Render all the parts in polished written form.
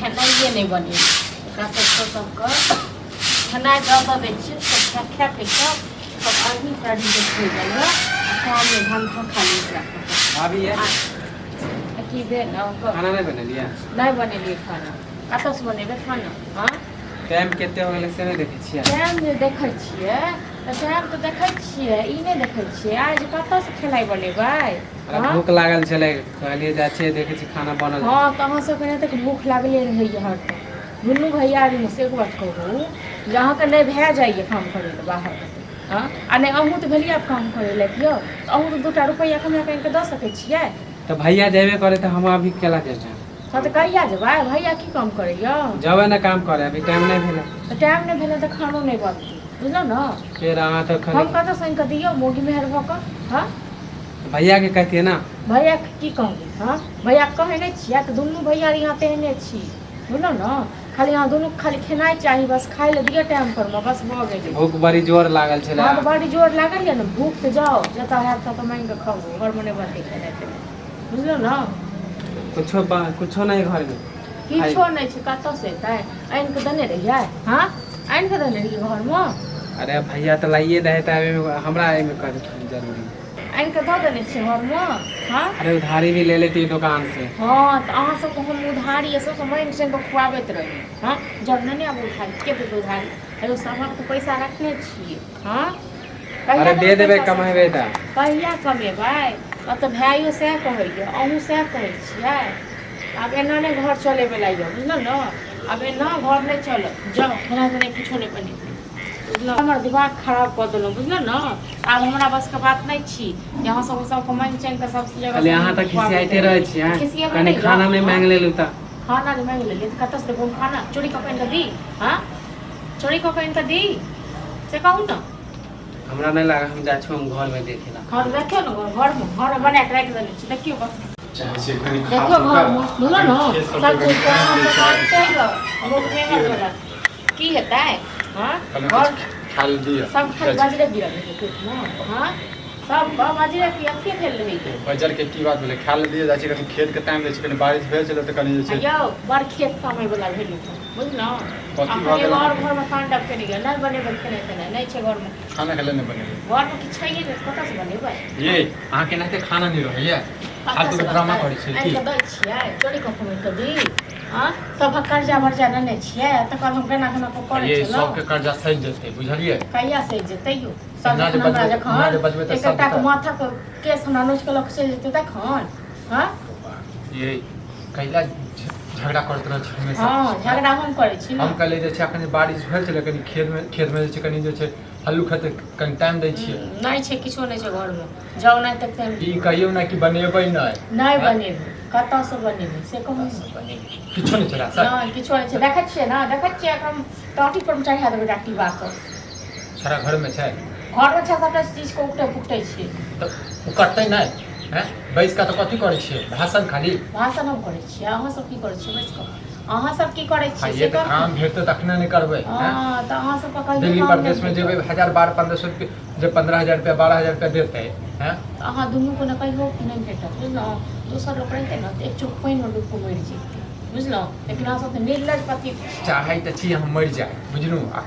खेनाइए नहीं बने सबके खेनाइ दऽ दै छियै सब खा के सब आदमी प्राणी के खोल देलक काम में धंधा खाली रखा अभी है की दे ना खाना नहीं बनेलिए नहीं बनेलिए खाना कतऽ से बनेबे खाना हाँ टाइम केते हो गेलै से नहीं देखै छियै टाइम जे देखै छियै तऽ टाइम तऽ देखै छियै ई नहीं देखै छियै आज कतऽ से खेनाइ बनेबै भूख लागल छलै कहलिए जाइ छियै देखै छी खाना बनल हाँ तऽ अहाँ सबके नहीं तक भूख लागले रहैए हर दुनू भैया से एक बात कहू जे अहाँके नहीं भए जाइए काम करे लए बाहर हाँ आ नहीं अहूँ तऽ भेलिए आब काम करे लए यौ तऽ अहूँ तऽ 2 रुपैआ कमा कऽ दऽ सकै छियै तो भैया जेबे करे तो हम अभी केला जेबै हाँ तऽ कहिया जेबै भैया की काम करैया जबै ना काम करे अभी टाइम नहीं भेलै तऽ टाइम नहीं भेलै तऽ खानो नहीं बनतै बुझलौ ना फिर अहाँ तो हम कतऽ से कऽ दियौ मोगी मेहर भऽ कऽ हाँ भैया के कहतिए ना भैया की कहबै हाँ भैया कहै नहीं छियै तऽ दुनू भैया यहाँ तेहने छी बुझलौ ना खाली यहाँ दोनों खाली खेनाइ चाही बस खाइ ले दिया टाइम पर में बस भऽ गेलै भूख बड़ी जोर लागल छलै हाँ तो बड़ी जोर लागल है ना भूख तऽ जाओ जतऽ है ततऽ मांगि कऽ खाओ घर में नहीं बनतै खेनाइ बुझलौ ना कुछो नहीं घर में किछो नहीं छै कतऽ से एतै आनि कऽ देने रहियै हाँ आनि कऽ देने रहियै घर में अरे भैया तो लाइए दे हमरा एमे कर जरूरी आनि कऽ दऽ देने छियै घर में हाँ अरे उधारी भी ले लेती दुकान से हाँ तऽ अहाँ सबके हम उधारी सबके मांगि कऽ खुआबैत रही हाँ जब नहीं आब उधारी के देबै उधारी एगो सबक तो पैसा रखने छियै हाँ अरे दे देबै कमेबै तऽ कहिया कमेबै तऽ भाइयो सएह कहैया अहूँ सएह कहै छियै आब एना नहीं घर चलेबै लाइए बुझलौ ना अब एना घर नहीं चलत जाओ खाना तो नहीं कुछो नहीं बनेबै बुझलौ हमर दिमाग खराब कऽ देलहुँ बुझलौ ना आब हमरा बस के बात नहीं छी यहाँ सब मांगि चांगि कऽ सब जगह खाली अहाँ तऽ खिसियाइते रहै छियै कनी खाना नहीं मांग लेलू तऽ खाना नहीं मांग लेलियै तऽ कतऽ से देबौ खाना चोरी कऽ कऽ दी हाँ चोरी कऽ कऽ दी से कहू ना हमरा नहीं लागा हम जाइ छी घर में देखे ला घर देखियो ना घर में बना के राखि देने छी देखियो बस चाहे से कनी देखियो घर में बुझलौ ना सब कुछ काम काम चाहिए लोग मेहनत वाला की हेतै हाँ घर खाल दिया सब खाली बाजरे गिरल है पेट में हाँ सब बाजरे की अखिए फेल रही है बाजार के की बात बोले खाल दिया जाय छै कनी खेत के टाइम दै छै कनी बारिश भेल छलै तऽ कनी जे छै यौ बड़ खेत कमाइ वाला भेली बुझलौ कथी भऽ गेल और घर में पांडव के नहीं नहीं बनेबै खेनाइ नहीं छै घर में खाना खेले नहीं बनेबै घर में किछ छैहे नहीं कतऽ से बनेबै ये अहाँ के नाते खाना नहीं रहैया फालतू के ड्रामा करै छै की दै छियै चोरी कऽ कमाइ कऽ दी हाँ सब कर्जा वर्जा लेने छियै तऽ कल हम केना केना कऽ करै ये छलौ सब के कर्जा सहि जेतै बुझलियै कहिया से जेतै यौ सब ना जे हमरा बजबै- ना जे जखन बजबै तऽ सब एकटा के बता- माथा के केस हमरा नोच के लऽ के चलि जेतै तखन हाँ ये कैला झगड़ा करत रहै छै हमेशा हाँ झगड़ा हम करै छी ना हम कहले जे छै अखन बारिश भेल छलै कनी खेत में जे छै कनी जे छै हल्लू खेत कनी टाइम दै छियै नहीं छै किछो नहीं छै घर में जाओ नहीं तक टाइम ई कहियो ना कि बनेबै नहीं नहीं बनेबै कतऽ से बनेबै से कहू किछो नहीं चला सर नहीं किछो नहीं छै देखै छियै ना देखै छियै हम टाटी पर चढ़ा देबै डाक्टिवा के सारा घर में छै घर में 6-7 चीज को उठै फुटै छियै तऽ ओ करतै नहीं हैं बैस का तो कथी करै छियै भाषण खाली भाषण हम करै छियै अहाँ सब की करै छियै बैस कऽ अहाँ सब की करै छियै ये तो काम भेटतै तखने नहीं करबै हैं हाँ तऽ अहाँ सब का दिल्ली कहियो प्रदेश में जेबै 1000-1200-1500 रुपये जब 15000 रुपया 12000 रुपया देतै हैं अहाँ दुनू को ने कहियो नहीं भेटत बुझलहुँ दोसर लोक रहितै ने तऽ एक चुप पानि में डूबि कऽ मरि जेतै बुझलहुँ लेकिन अहाँ सब तऽ निर्लज पति चाहे तऽ छी हम मरि जाए बुझलू आ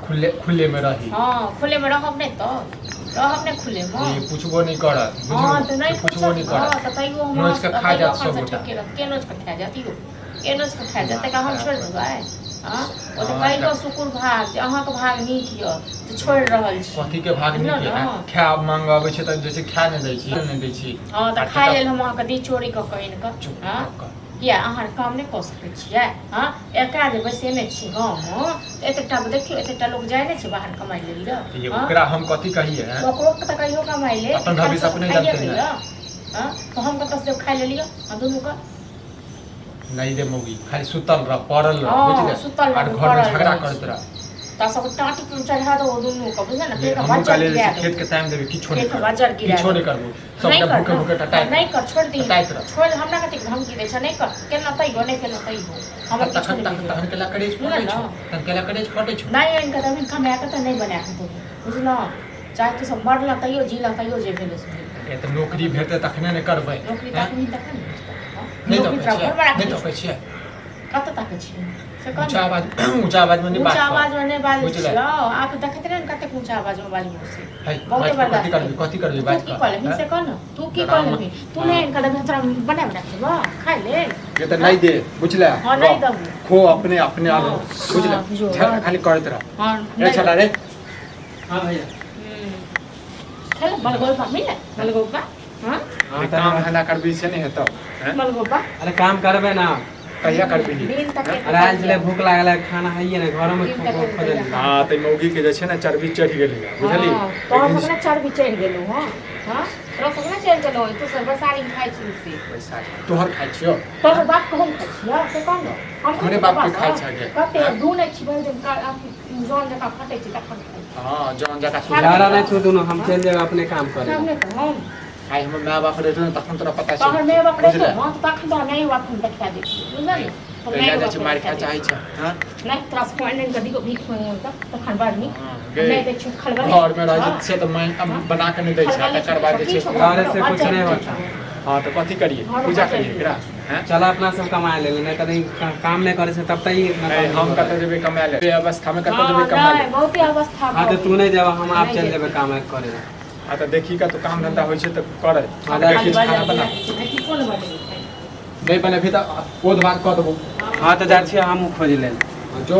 खुले में रही हाँ खुले में रहब नहीं तो रहब नहीं खुले में ये पूछबो नहीं करत हाँ तो नहीं पूछबो नहीं हाँ करत तो तैयो हम नोच के खा जात सब गोटा के नोच के खा जाती हो के नोच के खा जाते का हम छोड़ देबै हाँ ओ तो कहियो शुकुर भाग जे अहाँ के भाग नीक यऽ जे छोड़ रहल छी कथी के भाग नीक बुझलहुँ है ने? खाय मांगबै छै तऽ जैसे खाय नहीं दै छी नहीं दै छी हाँ तऽ खाय लेल हम अहाँके दी चोरी कऽ कऽ आनि कऽ चुप हाँ कऽ किया अहाँ काम नहीं कऽ सकै छियै हाँ एका जे बैसेने छी गाँवमे एतेकटा देखियौ एतेकटा लोक जाइ नहि छै बाहर कमाइ लेल ये हाँ ओकरा हम कथी कहिए हैं ओकरो तऽ कहियो कमाइ ले अपन भविष्य अपने जानते हैं। हाँ तो हम कतऽ से खाइ लेलियै आ दुनू के नहीं दे मौगी खाली सुतल रह पड़ल रह हाँ, बुझले सुतल रह, और घर में पड़ल झगड़ा रह। करत रह तऽ सब टाटी पर चढ़ा दो दुनू के बुझल ना फिर हम बजर काले गिरा खेत दो के टाइम देबे किछो नहीं खेत बजर गिरा किछो दो। नहीं करबो नहीं सब कर भूखे भूखे टटाई नहीं कर छोड़ दी टटाइत रह छोड़ हमरा कते धमकी दै छै नहीं कर केना तैयो नहीं केना तैयो हमरा किछु तखन नहीं तखन केला करेज बुझल फटे ना? छौ तखन केला करेज फटे छौ नहीं इनका तभी कमा के तो नहीं बना के देबो बुझलौ चाहे तो सब मरला तैयो जीला तैयो जे भेले से ए त नौकरी भेटते तखने ने करबै नौकरी हैं? तकनी तखन नहीं तो नौकरी कहै घर छियै बड़ा नहीं तो कहै छियै कत ताके छी से कौन ऊंचा आवाज में नहीं बात ऊंचा आवाज में नहीं बात बुझले। छियो आप देखते रहे कते ऊंचा आवाज में बात से है बहुत बर्दाश्त कथी करबी तू बात की कहले कर से कौन तू की कहले तू ने इनका भीतर बना बना के बा खाई ले ये तो नहीं दे बुझला हां नहीं दबू खो अपने अपने आ बुझला जो, चल खाली करत रह हां रे चला रे हां भैया चल मलगोपा मिले मलगोपा हां ये काम धंधा करबी से नहीं हेतो हैं मलगोपा अरे काम करबे ना कहिया करबी दिन तक अरे आज ले भूख लागल है, खाना है ना घर में खोजल हां त मौगी के जे छै ना चर्बी चढ़ गेली बुझली तो सबने चर्बी चढ़ गेलु हां हां तो सबने चढ़ गेलु तो सब सारी खाइ छी से पैसा तोहर खाइ छियो तो बाप को हम खाइ छियो से कौन हमरे बाप के खाइ छै कते दुने छी भर दिन का जोन जका फटै छी तखन खाइ हां जौन जका ज्यादा नहीं छू दोनों हम चल जाए अपने काम करे हमने तो हम आई हम माय बाप रे तखन तोरा पता छै तहन मैं बाप रे तो हां तखन तो नहीं बाप हम देखा दे बुझल पहिला जे छै मार खा चाहै छै हां नहीं त्रास कोइन नहीं कदी को भीख मांगे तखन बार नहीं गे नहीं देख खलबा घर में रह से तो मैं बना के नहीं दै छै तकर बाद जे छै घर से कुछ नहीं होता हां तो कथी करिए पूजा करिए एकरा हैं चला अपना सब कमा ले नहीं तो नहीं काम नहीं करे से तब तक ही हम कत जेबे कमा ले अवस्था में कत जेबे कमा ले बहुत ही अवस्था हाँ तो तू नहीं जावा हम आप चल जाबे काम करे हां तो देखी का तो काम धंधा होय छै त करे हाँ, देखी खाना बना कौन बने नहीं बने भी तो ओध बात कह देबो हाँ तो जा छी हम खोज ले जो